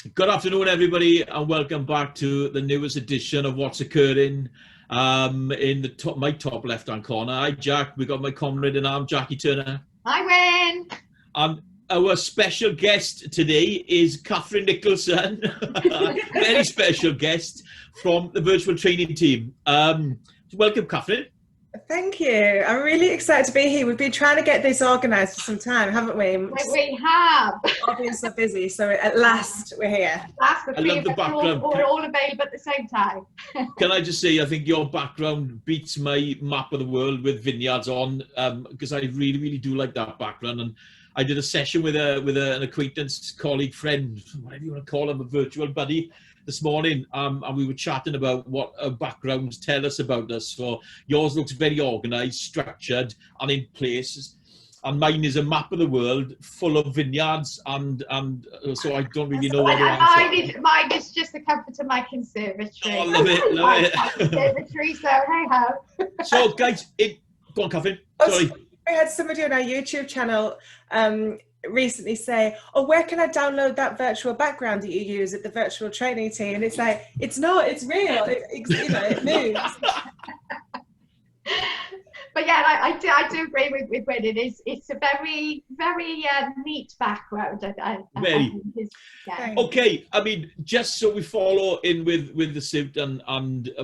Good afternoon, everybody, and welcome back to the newest edition of What's Occurring. In my top left-hand corner, hi Jack. We got my comrade in arm, Jackie Turner, Hi, Wyn. and our special guest today is Catherine Nicholson, very special guest from the virtual training team. Welcome, Catherine. Thank you. I'm really excited to be here. We've been trying to get this organised for some time, haven't we? We have. I've been so busy, so at last we're here. That's the I love the background. We're all available at the same time. Can I just say, I think your background beats my map of the world with vineyards on, because I really, really do like that background. And I did a session with an acquaintance, colleague, friend, whatever you want to call him, a virtual buddy, this morning, and we were chatting about what our backgrounds tell us about us. So yours looks very organised, structured, and in place. And mine is a map of the world full of vineyards, and so I don't really know what to answer. Mine is just the comfort of my conservatory. Oh, love it, love it. Conservatory, so hey ho. So guys, go on, Catherine. Sorry. We had somebody on our YouTube channel recently say, "Oh, where can I download that virtual background that you use at the virtual training team?" And it's like, it's not, it's real. It moves. But yeah, I do agree with Wyn. It's a very neat background. Very. Yeah. Okay, I mean, just so we follow in with the suit and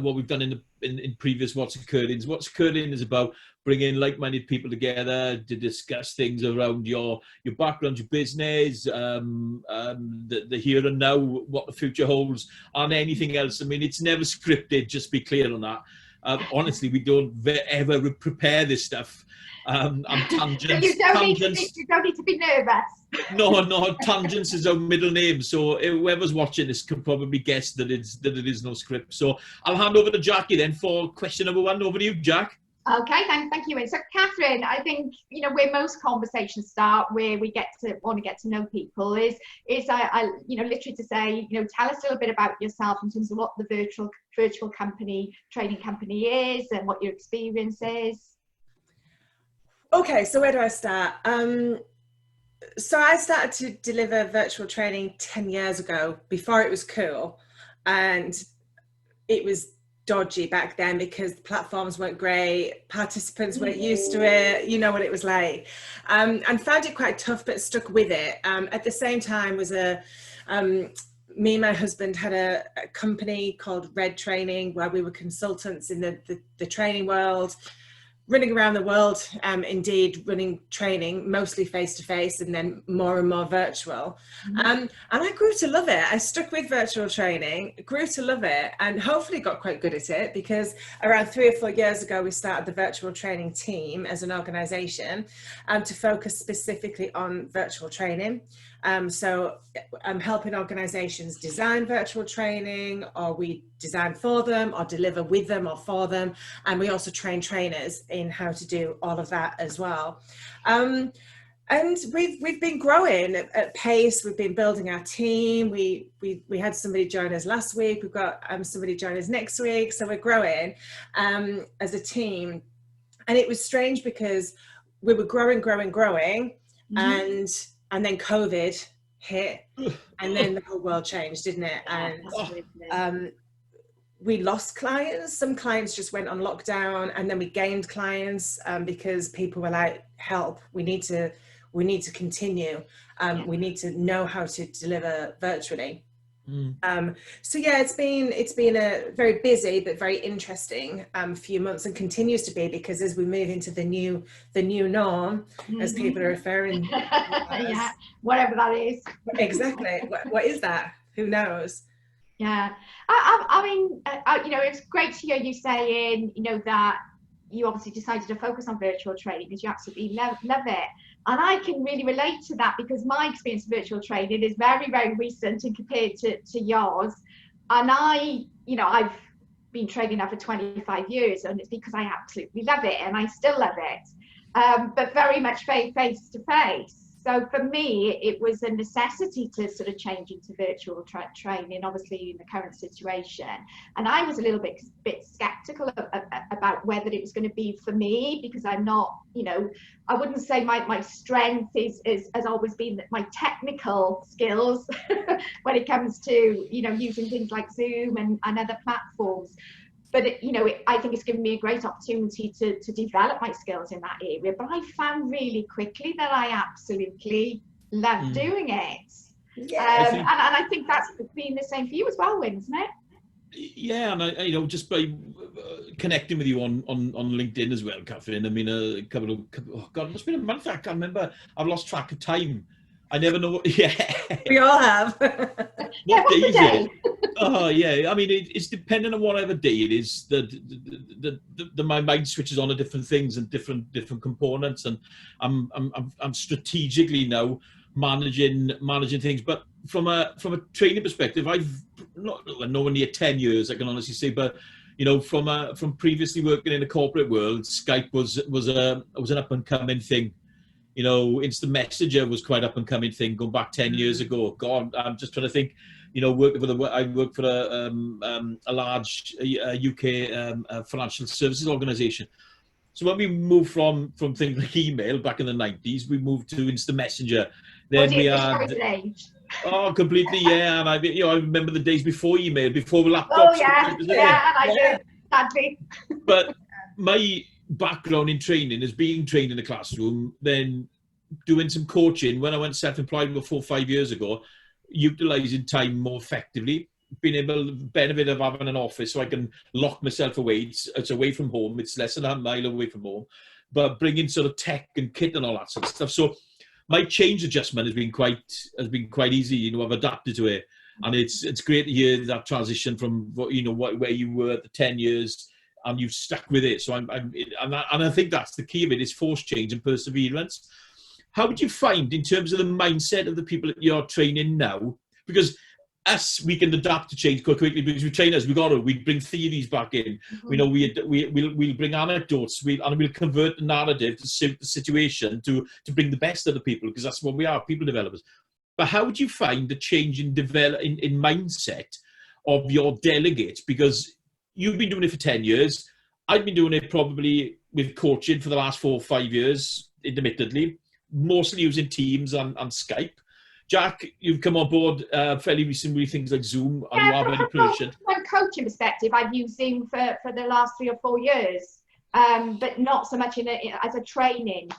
what we've done in previous What's Occurring. What's Occurring is about bringing like-minded people together to discuss things around your background, your business, the here and now, what the future holds, and anything else. I mean, it's never scripted, just be clear on that. Honestly, we don't ever prepare this stuff. And tangents. You don't need to be nervous. No, Tangents is our middle name, so whoever's watching this can probably guess that it is no script. So I'll hand over to Jackie then for question number one. Over to you, Jack. Okay, thank you. So, Catherine, I think where most conversations start, where we want to get to know people, is I literally to say, tell us a little bit about yourself in terms of what the virtual training company is and what your experience is. Okay, so where do I start? So I started to deliver virtual training 10 years ago, before it was cool, and it was dodgy back then because the platforms weren't great, participants weren't used to it, you know what it was like, and found it quite tough, but stuck with it. At the same time was me and my husband had a company called Red Training, where we were consultants in the training world, running around the world, indeed running training, mostly face-to-face and then more and more virtual. And I grew to love it. I stuck with virtual training, grew to love it, and hopefully got quite good at it, because around 3 or 4 years ago, we started the virtual training team as an organisation to focus specifically on virtual training. So I'm helping organisations design virtual training, or we design for them, or deliver with them or for them. And we also train trainers in how to do all of that as well. And we've been growing at pace. We've been building our team. We had somebody join us last week. We've got somebody join us next week. So we're growing as a team. And it was strange because we were growing, and then COVID hit, and then the whole world changed, didn't it? And we lost clients. Some clients just went on lockdown, and then we gained clients because people were like, "Help! We need to continue. We need to know how to deliver virtually." So yeah, it's been a very busy but very interesting few months, and continues to be, because as we move into the new norm, as people are referring yeah, whatever that is. Exactly. What is that? Who knows? Yeah, I mean, it's great to hear you saying, that you obviously decided to focus on virtual training because you absolutely love it. And I can really relate to that, because my experience of virtual training is very, very recent and compared to yours. And I've been training now for 25 years, and it's because I absolutely love it, and I still love it. But very much face to face. So for me, it was a necessity to sort of change into virtual training, obviously in the current situation. And I was a little bit skeptical about whether it was going to be for me, because I'm not, you know, I wouldn't say my strength has always been my technical skills when it comes to, you know, using things like Zoom and other platforms. But I think it's given me a great opportunity to develop my skills in that area. But I found really quickly that I absolutely love doing it. Yeah. And I think that's been the same for you as well, Wyn, isn't it? Yeah, and I just by connecting with you on LinkedIn as well, Catherine. I mean, oh God, it must have been a month. I can't remember. I've lost track of time. I never know. Yeah, We all have. what day is it? Oh yeah, I mean it's depending on whatever day it is that my mind switches on to different things and different components, and I'm strategically now managing things. But from a training perspective, I've not nowhere near 10 years, I can honestly say, but you know, from previously working in the corporate world, Skype was an up and coming thing. You know, instant messenger was quite up and coming thing going back 10 years ago. God, I'm just trying to think. You know, I work for a large UK financial services organisation. So when we moved from things like email back in the 90s, we moved to instant messenger. Then we had completely, yeah. And I remember the days before email, before laptops. Oh yeah, yeah, and I do, sadly. But my background in training is being trained in the classroom, then doing some coaching when I went self-employed about 4 or 5 years ago, utilizing time more effectively, being able to benefit of having an office so I can lock myself away. It's away from home. It's less than a mile away from home, but bringing sort of tech and kit and all that sort of stuff. So my change adjustment has been quite easy. You know, I've adapted to it, and it's great to hear that transition from where you were at the 10 years. And you've stuck with it. So I think that's the key of it, is forced change and perseverance. How would you find in terms of the mindset of the people that you're training now? Because we can adapt to change quite quickly, because we train us, we bring theories back in. We know we'll bring anecdotes, we'll convert the narrative to suit the situation to bring the best out of people, because that's what we are, people developers. But how would you find the change in mindset of your delegates? Because you've been doing it for 10 years. I've been doing it probably with coaching for the last 4 or 5 years, intermittently, mostly using Teams and Skype. Jack, you've come on board fairly recently, things like Zoom, and you are very proficient. From a coaching perspective, I've used Zoom for the last 3 or 4 years, but not so much as a training.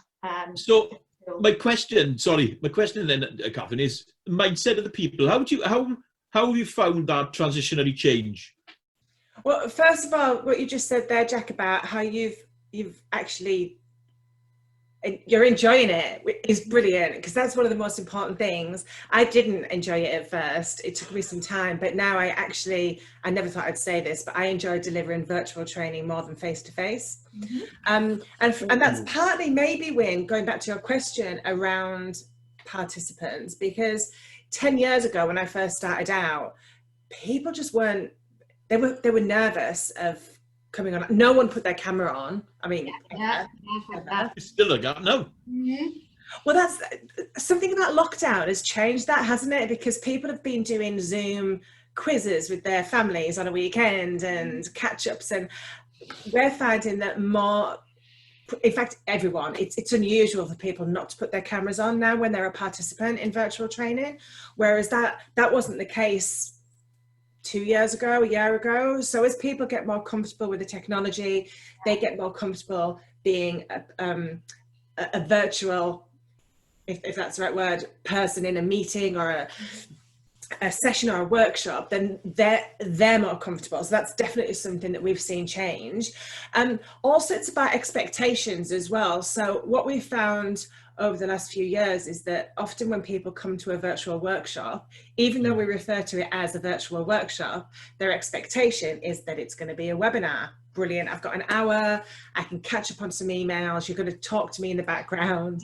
So my question then, Catherine, is mindset of the people. How have you found that transitionary change? Well, first of all, what you just said there, Jack, about how you've actually, you're enjoying it is brilliant, because that's one of the most important things. I didn't enjoy it at first. It took me some time, but now I never thought I'd say this, but I enjoy delivering virtual training more than face-to-face. And that's partly maybe, Wyn, going back to your question around participants, because 10 years ago when I first started out, people just weren't, they were nervous of coming on. No one put their camera on. I mean, still a gap, no. Well, that's something about lockdown has changed that, hasn't it? Because people have been doing Zoom quizzes with their families on a weekend and catch-ups, and we're finding that more, in fact, everyone, it's unusual for people not to put their cameras on now when they're a participant in virtual training, whereas that wasn't the case 2 years ago, a year ago. So as people get more comfortable with the technology, they get more comfortable being a virtual, if that's the right word, person in a meeting or a session or a workshop, then they're more comfortable. So that's definitely something that we've seen change. Also, it's about expectations as well. So what we've found over the last few years is that often when people come to a virtual workshop, even though we refer to it as a virtual workshop, their expectation is that it's going to be a webinar. Brilliant, I've got an hour, I can catch up on some emails, you're going to talk to me in the background.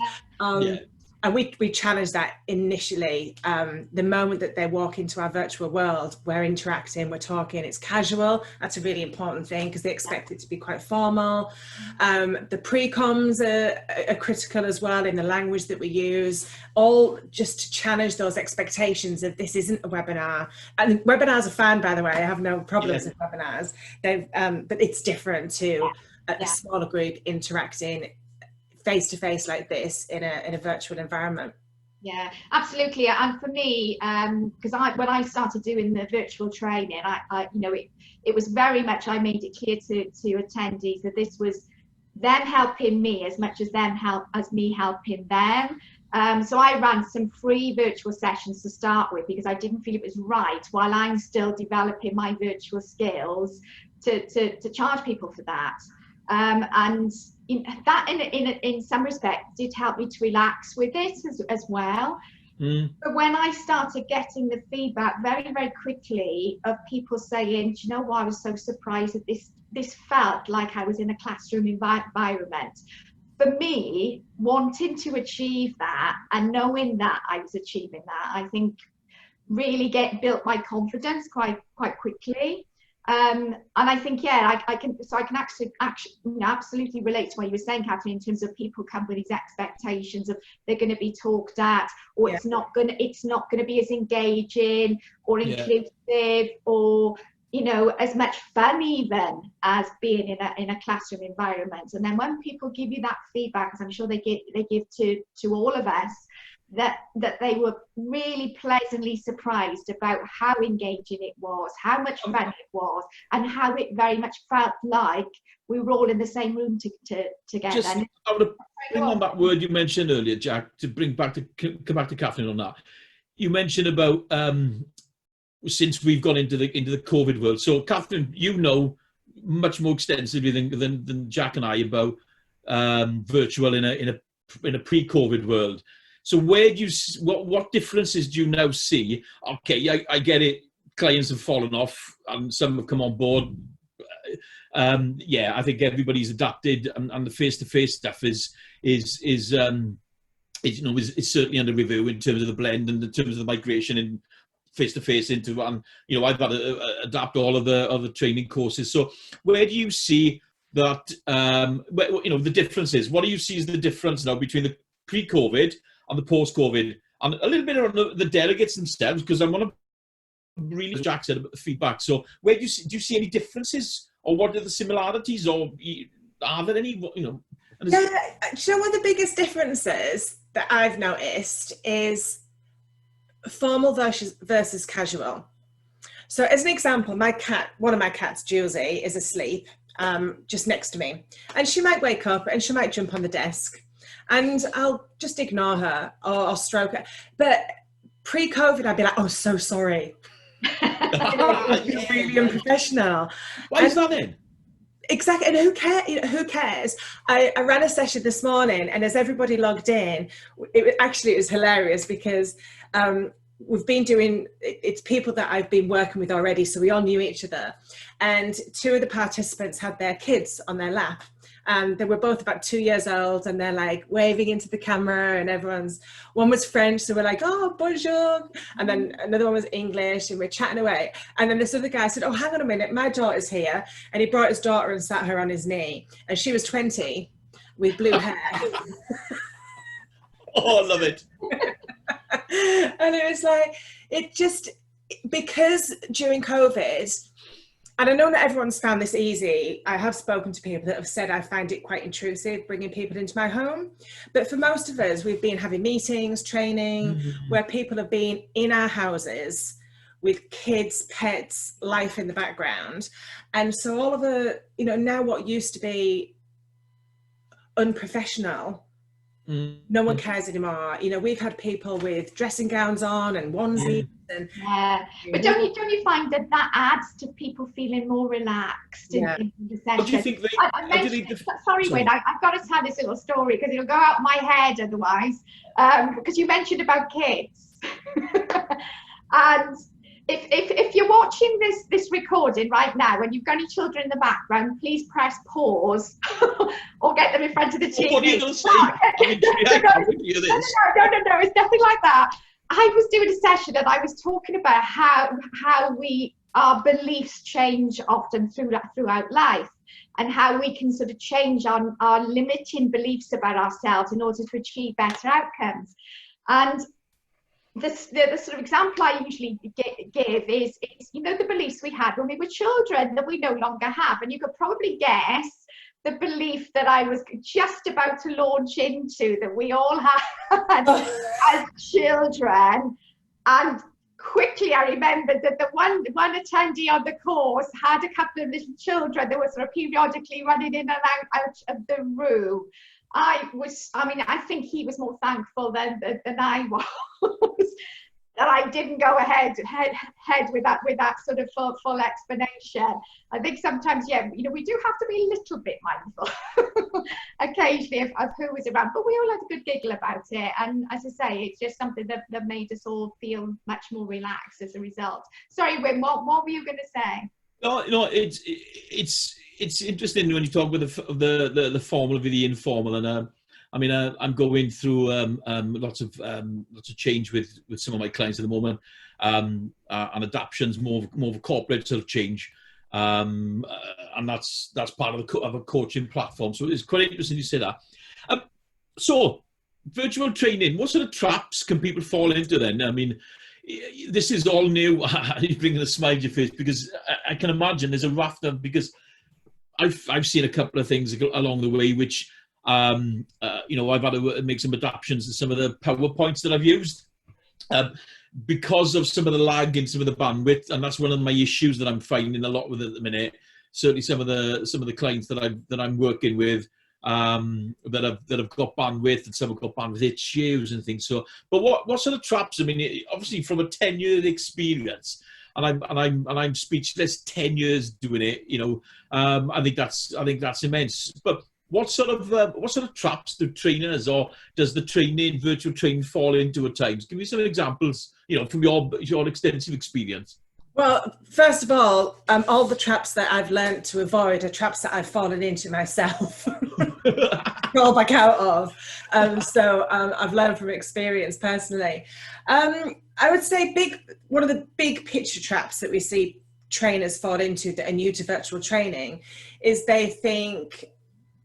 and we challenge that initially. The moment that they walk into our virtual world, we're interacting, we're talking, it's casual. That's a really important thing because they expect it to be quite formal. The pre-coms are critical as well in the language that we use, all just to challenge those expectations of this isn't a webinar. And webinars are fun, by the way. I have no problems with webinars. But it's different to a smaller group interacting face to face like this in a virtual environment. Yeah, absolutely. And for me, because when I started doing the virtual training, I you know, it was very much, I made it clear to attendees that this was them helping me as much as me helping them. So I ran some free virtual sessions to start with because I didn't feel it was right, while I'm still developing my virtual skills, to charge people for that. And that in some respects did help me to relax with it as well. But when I started getting the feedback very, very quickly of people saying, do you know what, I was so surprised that this felt like I was in a classroom environment. For me, wanting to achieve that and knowing that I was achieving that, I think really built my confidence quite quickly. And I think, I can actually absolutely relate to what you were saying, Catherine, in terms of people come with these expectations of they're going to be talked at, or it's not going to be as engaging or inclusive, or, you know, as much fun even as being in a classroom environment. And then when people give you that feedback, as I'm sure they give to all of us, that they were really pleasantly surprised about how engaging it was, how much fun it was, and how it very much felt like we were all in the same room together. Just, I want to bring on that word you mentioned earlier, Jack, to come back to Catherine on that. You mentioned about since we've gone into the COVID world. So Catherine, you know much more extensively than Jack and I about virtual in a pre-COVID world. So where do you, what differences do you now see? Okay, I get it. Clients have fallen off and some have come on board. I think everybody's adapted, and the face-to-face stuff is certainly under review in terms of the blend and in terms of the migration in face-to-face into, and you know, I've had to adapt all of the training courses. So where do you see that? You know, the differences. What do you see as the difference now between the pre-COVID and the post-COVID, and a little bit on the delegates themselves, because I want to really, as Jack said, about the feedback. So where do you see any differences, or what are the similarities, or are there any, you know? Do you know one of the biggest differences that I've noticed is formal versus casual. So as an example, one of my cats, Julie, is asleep just next to me, and she might wake up and she might jump on the desk, and I'll just ignore her or stroke her. But pre-COVID, I'd be like, oh, so sorry. It's really unprofessional. Why is that then? Exactly. And who cares? I ran a session this morning, and as everybody logged in, it was hilarious because we've been doing, it's people that I've been working with already, so we all knew each other. And two of the participants had their kids on their lap. They were both about 2 years old, and they're like waving into the camera, and one was French, so we're like, oh, bonjour. And then another one was English, and we're chatting away. And then this other guy said, oh, hang on a minute, my daughter's here. And he brought his daughter and sat her on his knee. And she was 20 with blue hair. Oh, I love it. And it was like, because during COVID, and I know not everyone's found this easy. I have spoken to people that have said I find it quite intrusive bringing people into my home. But for most of us, we've been having meetings, training, where people have been in our houses with kids, pets, life in the background. And so all of now what used to be unprofessional, no one cares anymore. You know, we've had people with dressing gowns on and onesies. And, but don't you find that adds to people feeling more relaxed in the session? What do you think sorry, Wyn, I've got to tell this little story because it'll go out my head otherwise. Because you mentioned about kids, and if you're watching this recording right now and you've got any children in the background, please press pause or get them in front of the TV. What are you going to say? I can hear this. No, it's nothing like that. I was doing a session and I was talking about how our beliefs change often throughout life, and how we can sort of change our limiting beliefs about ourselves in order to achieve better outcomes. And the sort of example I usually give is, you know, the beliefs we had when we were children that we no longer have. And you could probably guess the belief that I was just about to launch into, that we all had as children. And quickly I remembered that the one attendee on the course had a couple of little children that were sort of periodically running in and out of the room. I think he was more thankful than I was that I didn't go ahead with that sort of full explanation. I think sometimes, yeah, you know, we do have to be a little bit mindful occasionally of who was around, but we all had a good giggle about it. And as I say, it's just something that made us all feel much more relaxed as a result. Sorry, Wyn, what were you going to say? No, it's interesting when you talk about the formal with the informal, and I'm going through lots of change with some of my clients at the moment, and adaptations, more of a corporate sort of change, and that's part of a coaching platform. So it's quite interesting you say that. So virtual training, what sort of traps can people fall into then? I mean, this is all new. You're bringing a smile to your face, because I can imagine there's a raft of, because I've seen a couple of things along the way which you know, I've had to make some adaptations to some of the PowerPoints that I've used because of some of the lag and some of the bandwidth, and that's one of my issues that I'm finding a lot with at the minute. Certainly some of the clients that I'm working with that have got bandwidth, and some have got bandwidth issues and things. So, but what sort of traps? I mean, obviously from a 10-year experience, and I'm speechless. 10 years doing it, you know. I think that's immense. But what sort of traps do trainers, or does the virtual training fall into at times? Give me some examples, you know, from your extensive experience. Well, first of all the traps that I've learned to avoid are traps that I've fallen into myself, crawl back out of. So I've learned from experience personally. I would say one of the big picture traps that we see trainers fall into that are new to virtual training is they think,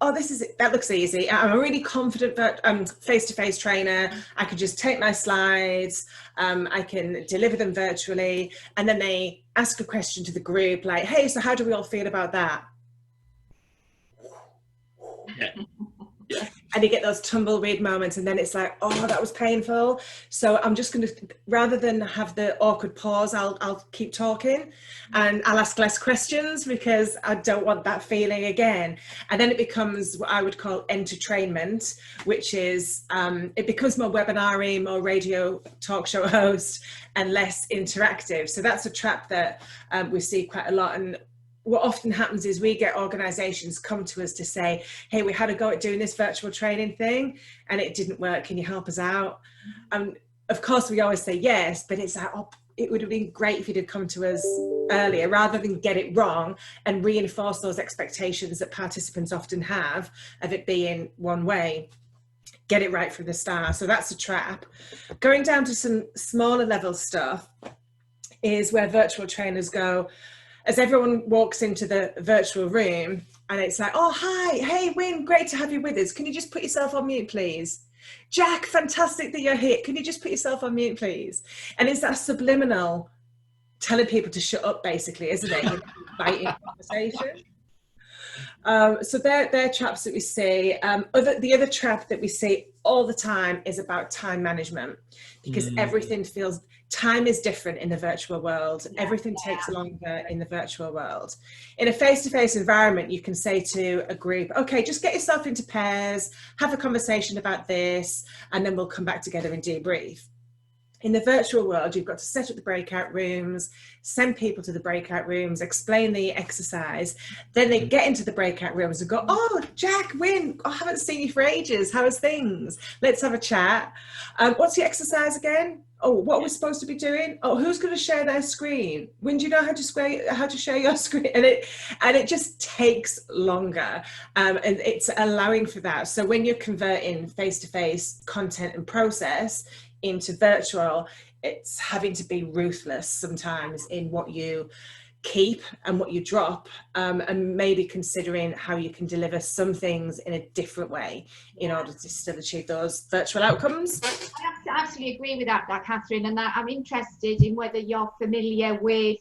oh, that looks easy. I'm a really confident face-to-face trainer. I can just take my slides. I can deliver them virtually. And then they ask a question to the group like, hey, so how do we all feel about that? Yeah. And you get those tumbleweed moments, and then it's like, oh, that was painful. So I'm just going to, rather than have the awkward pause, I'll keep talking, and I'll ask less questions because I don't want that feeling again. And then it becomes what I would call entertainment, which is, it becomes more webinar-y, more radio talk show host, and less interactive. So that's a trap that we see quite a lot. And what often happens is we get organizations come to us to say, hey, we had a go at doing this virtual training thing and it didn't work. Can you help us out? Of course, we always say yes, but it's like, oh, it would have been great if you'd have come to us earlier, rather than get it wrong and reinforce those expectations that participants often have of it being one way. Get it right from the start. So that's a trap. Going down to some smaller level stuff is where virtual trainers go, as everyone walks into the virtual room and it's like, oh, hi, hey, Wyn, great to have you with us. Can you just put yourself on mute, please? Jack, fantastic that you're here. Can you just put yourself on mute, please? And it's that subliminal telling people to shut up, basically, isn't it? Inviting conversation. So they're traps that we see. The other trap that we see all the time is about time management, because everything feels, time is different in the virtual world. Everything takes longer in the virtual world. In a face-to-face environment, you can say to a group, okay, just get yourself into pairs, have a conversation about this, and then we'll come back together and debrief. In the virtual world, you've got to set up the breakout rooms, send people to the breakout rooms, explain the exercise. Then they get into the breakout rooms and go, oh, Jack, Wyn, I haven't seen you for ages. How's things? Let's have a chat. What's the exercise again? Oh, what we're supposed to be doing? Oh, who's going to share their screen? When do you know how to share your screen? And it just takes longer, and it's allowing for that. So when you're converting face-to-face content and process into virtual, it's having to be ruthless sometimes in what you keep and what you drop, and maybe considering how you can deliver some things in a different way in order to still achieve those virtual outcomes. I absolutely agree with that, Catherine, and I'm interested in whether you're familiar with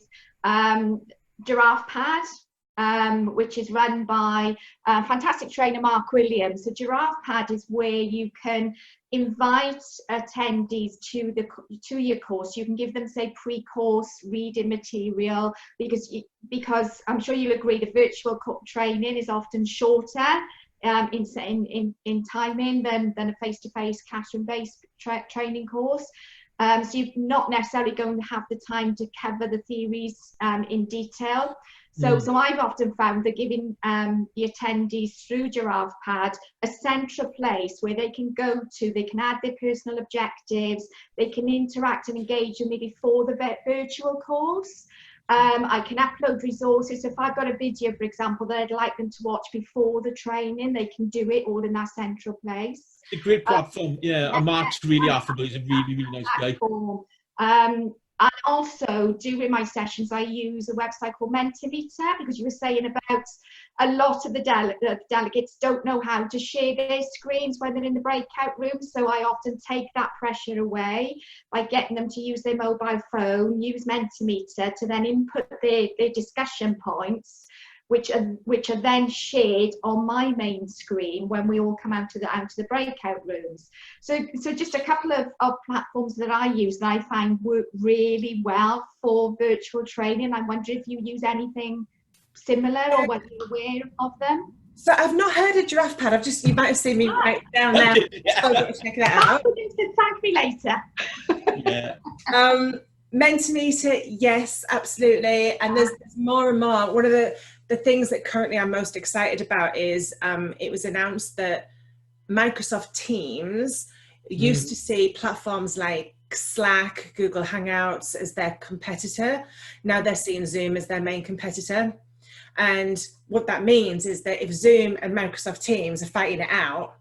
Giraffe Pad, which is run by fantastic trainer Mark Williams. So Giraffe Pad is where you can invite attendees to your course. You can give them, say, pre-course reading material, because I'm sure you'll agree the virtual training is often shorter in timing than a face-to-face classroom-based training course. So you're not necessarily going to have the time to cover the theories in detail. So I've often found that giving the attendees through Giraffe Pad a central place where they can go to, they can add their personal objectives, they can interact and engage with me before the virtual course. I can upload resources. So if I've got a video, for example, that I'd like them to watch before the training, they can do it all in that central place. A great platform, and Mark's really affable. He's a really, really nice guy. And also during my sessions, I use a website called Mentimeter, because you were saying about a lot of the delegates don't know how to share their screens when they're in the breakout rooms. So I often take that pressure away by getting them to use their mobile phone, use Mentimeter to then input their discussion points, which are then shared on my main screen when we all come out to the breakout rooms. So just a couple of platforms that I use that I find work really well for virtual training. I wonder if you use anything similar or whether you're aware of them. So I've not heard of Giraffe Pad. You might have seen me right down there. So check that out. Thank me later. Yeah. Mentimeter, yes, absolutely. And there's more and more. One of the things that currently I'm most excited about is it was announced that Microsoft Teams used to see platforms like Slack, Google Hangouts as their competitor. Now they're seeing Zoom as their main competitor. And what that means is that if Zoom and Microsoft Teams are fighting it out,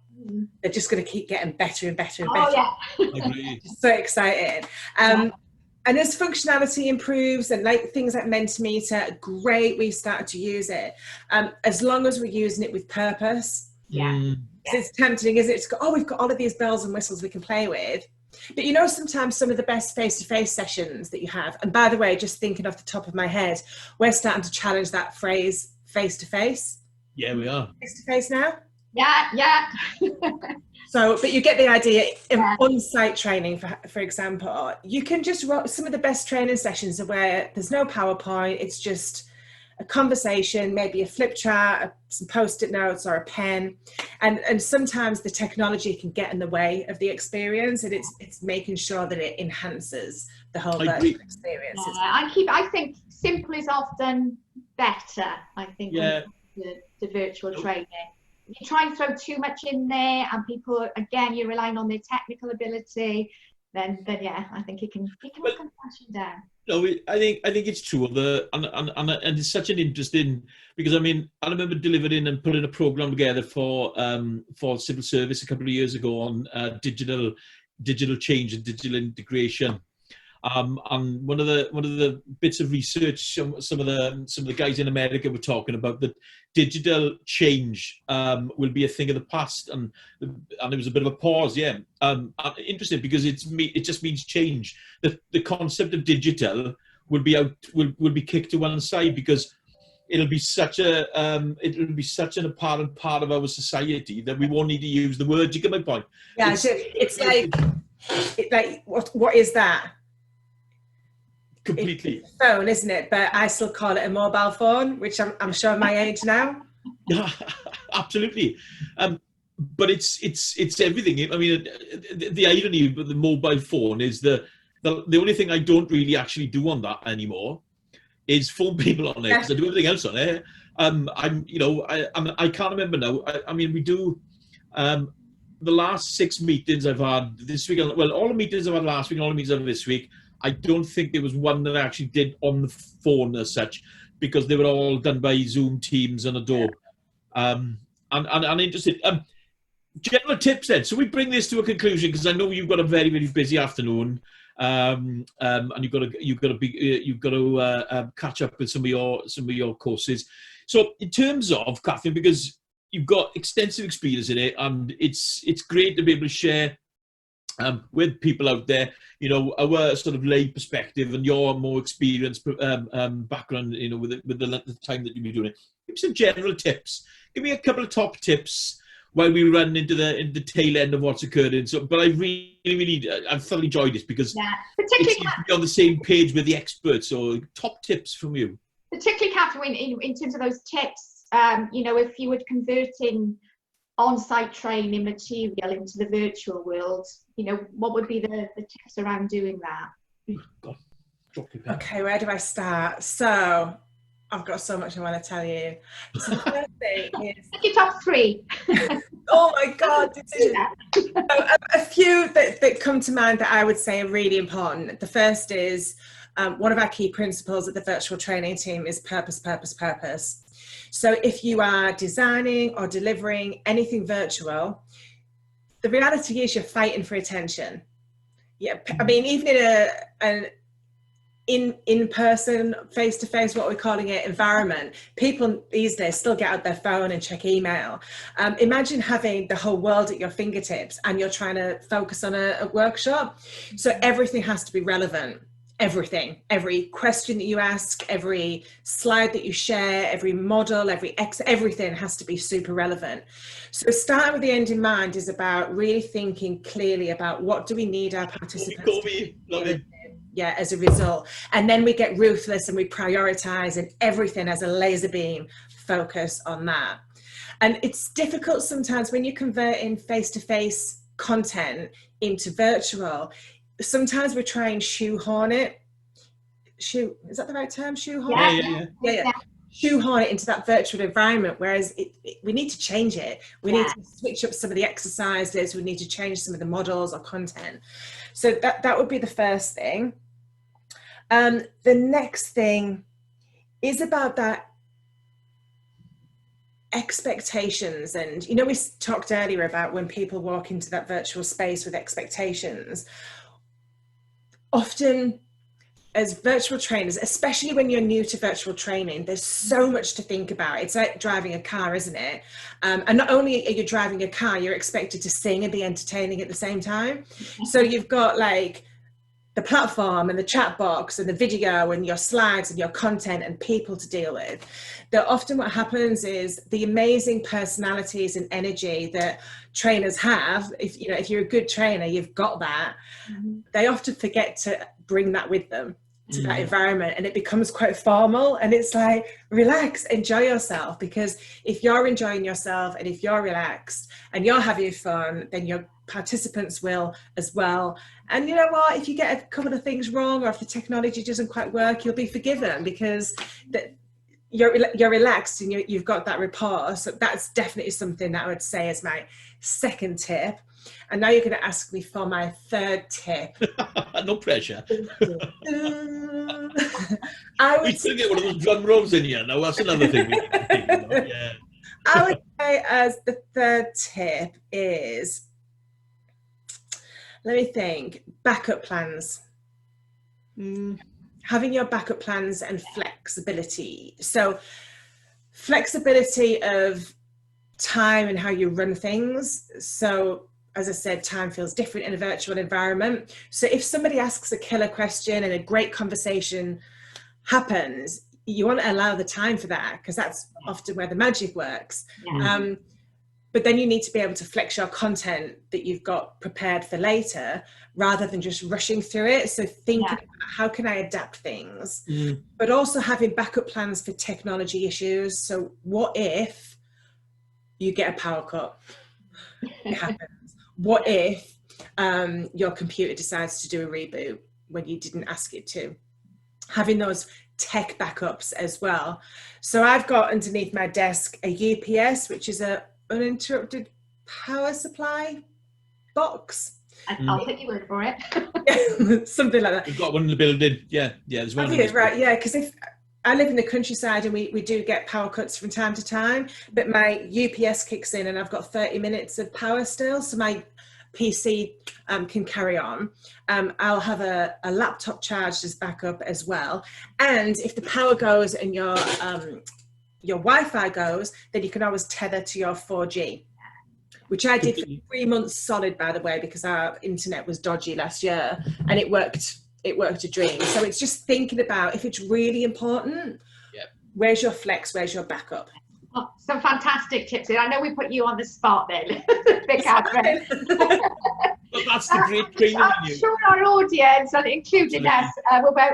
they're just going to keep getting better and better and better. Oh, yeah. So excited. And as functionality improves and like things like Mentimeter, great, we've started to use it. As long as we're using it with purpose. Yeah. It's tempting, isn't it? To go, we've got all of these bells and whistles we can play with. But you know, sometimes some of the best face-to-face sessions that you have, and by the way, just thinking off the top of my head, we're starting to challenge that phrase face-to-face. Yeah, we are. Face-to-face now? Yeah. So, but you get the idea. On-site training, for example, you can just some of the best training sessions are where there's no PowerPoint. It's just a conversation, maybe a flip chart, some post-it notes or a pen. And sometimes the technology can get in the way of the experience, and it's making sure that it enhances the whole virtual experience. I think simple is often better, I think, the virtual training. You try and throw too much in there and people, again, you're relying on their technical ability, then yeah, I think it can all come crashing down. No, I think it's true. And it's such an interesting, because I mean, I remember delivering and putting a program together for civil service a couple of years ago on digital change and digital integration. And one of the bits of research, some of the guys in America were talking about that digital change will be a thing of the past, and there was a bit of a pause. Interesting, because it just means change. The concept of digital will be kicked to one side, because it'll be such an apparent part of our society that we won't need to use the word. You get my point? Yeah, it's like what is that? Completely. It's a phone, isn't it? But I still call it a mobile phone, which I'm showing my age now. Yeah, absolutely. But it's everything. I mean, the irony of the mobile phone is the only thing I don't really actually do on that anymore is phone people on it, because I do everything else on it. I can't remember now. I mean, we do. the last 6 meetings I've had this week, well, all the meetings I've had last week and all the meetings I've had this week, I don't think there was one that I actually did on the phone as such, because they were all done by Zoom, Teams, and Adobe. And interested. General tips then. So we bring this to a conclusion, because I know you've got a very, very busy afternoon, and you've got to catch up with some of your courses. So in terms of, Catherine, because you've got extensive experience in it, and it's great to be able to share with people out there, you know, our sort of lay perspective and your more experienced background, you know, with the length of time that you've been doing it. Give me some general tips. Give me a couple of top tips while we run into the tail end of what's occurring. So, but I've thoroughly enjoyed this, because it's on the same page with the experts. So top tips from you. Particularly, Catherine, in terms of those tips, you know, if you were converting on-site training material into the virtual world, you know, what would be the tips around doing that? God. Okay, where do I start? So I've got so much I want to tell you. So the first thing is... Your top 3. Oh my God. A few that come to mind that I would say are really important. The first is, one of our key principles at the virtual training team is purpose, purpose, purpose. So if you are designing or delivering anything virtual, the reality is you're fighting for attention. Yeah, I mean, even in an in-person, face-to-face, what we're calling it, environment, people these days still get out their phone and check email. Imagine having the whole world at your fingertips and you're trying to focus on a workshop. So everything has to be relevant. Everything, every question that you ask, every slide that you share, every model, everything has to be super relevant. So starting with the end in mind is about really thinking clearly about what do we need our participants to do. Yeah, as a result. And then we get ruthless and we prioritize, and everything as a laser beam focus on that. And it's difficult sometimes when you're converting face-to-face content into virtual. Sometimes we try and shoehorn it. Is that the right term? Shoehorn? Yeah. Shoehorn it into that virtual environment, whereas we need to change it. We need to switch up some of the exercises. We need to change some of the models or content. So that would be the first thing. The next thing is about that expectations. And, you know, we talked earlier about when people walk into that virtual space with expectations. Often as virtual trainers, especially when you're new to virtual training, there's so much to think about. It's like driving a car, isn't it? And not only are you driving a car, you're expected to sing and be entertaining at the same time. So you've got like the platform and the chat box and the video and your slides and your content and people to deal with. That often what happens is the amazing personalities and energy that trainers have, if you're a good trainer, you've got that. They often forget to bring that with them to that environment, and it becomes quite formal, and it's like, relax, enjoy yourself, because if you're enjoying yourself and if you're relaxed and you're having fun, then your participants will as well. And you know what, if you get a couple of things wrong, or if the technology doesn't quite work, you'll be forgiven, because you're relaxed and you've got that rapport. So that's definitely something that I would say is my second tip. And now you're going to ask me for my third tip. No pressure. We still get one of those drum rolls in here. Now that's another thing. Yeah. I would say as the third tip is, let me think, backup plans. Having your backup plans and flexibility. So flexibility of time and how you run things. So as I said, time feels different in a virtual environment. So if somebody asks a killer question and a great conversation happens, you want to allow the time for that, because that's often where the magic works. But then you need to be able to flex your content that you've got prepared for later, rather than just rushing through it. So thinking about how can I adapt things, but also having backup plans for technology issues. So what if you get a power cut? It happens. What if your computer decides to do a reboot when you didn't ask it to? Having those tech backups as well. So I've got underneath my desk a UPS, which is a uninterrupted power supply box. I'll take your word for it. Something like that. We've got one in the building. Yeah, there's one. Right, yeah, because if I live in the countryside and we do get power cuts from time to time, but my UPS kicks in and I've got 30 minutes of power still, so my PC can carry on. I'll have a laptop charged as backup as well. And if the power goes and your Wi-Fi goes, then you can always tether to your 4G. Which I did for 3 months solid, by the way, because our internet was dodgy last year, and it worked a dream. So it's just thinking about, if it's really important, where's your flex, where's your backup? Oh, some fantastic tips. I know we put you on the spot then, Big Catherine. But that's the great training. I'm sure our audience, and including us,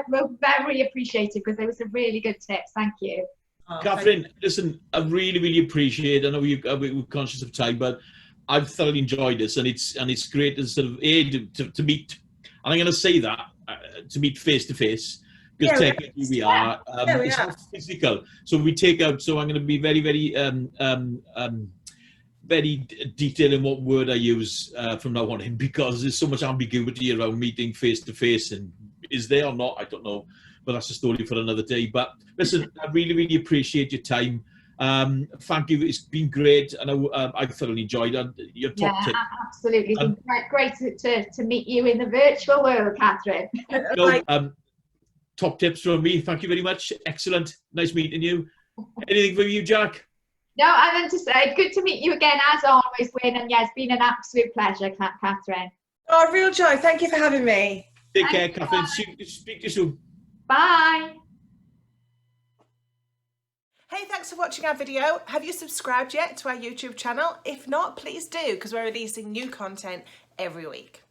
will very appreciate it, because they were some really good tips. Thank you. Oh, Catherine, listen, I really, really appreciate it. I know we're conscious of time, but I've thoroughly enjoyed this, and it's great to sort of to meet. And I'm going to say that to meet face to face, because technically we are. It's not physical, so we take out. So I'm going to be very, very, very detailed in what word I use from now on in, because there's so much ambiguity around meeting face to face, and is there or not? I don't know. But that's a story for another day. But listen, I really, really appreciate your time. Thank you. It's been great, and I've thoroughly enjoyed it. Your top tip. Absolutely. It's been great to meet you in the virtual world, Catherine. Top tips from me. Thank you very much. Excellent. Nice meeting you. Anything from you, Jack? No, I meant to say, good to meet you again, as always, Wyn. And it's been an absolute pleasure, Catherine. Oh, real joy. Thank you for having me. Take care, Catherine. Speak to you soon. Bye. Hey, thanks for watching our video. Have you subscribed yet to our YouTube channel? If not, please do, because we're releasing new content every week.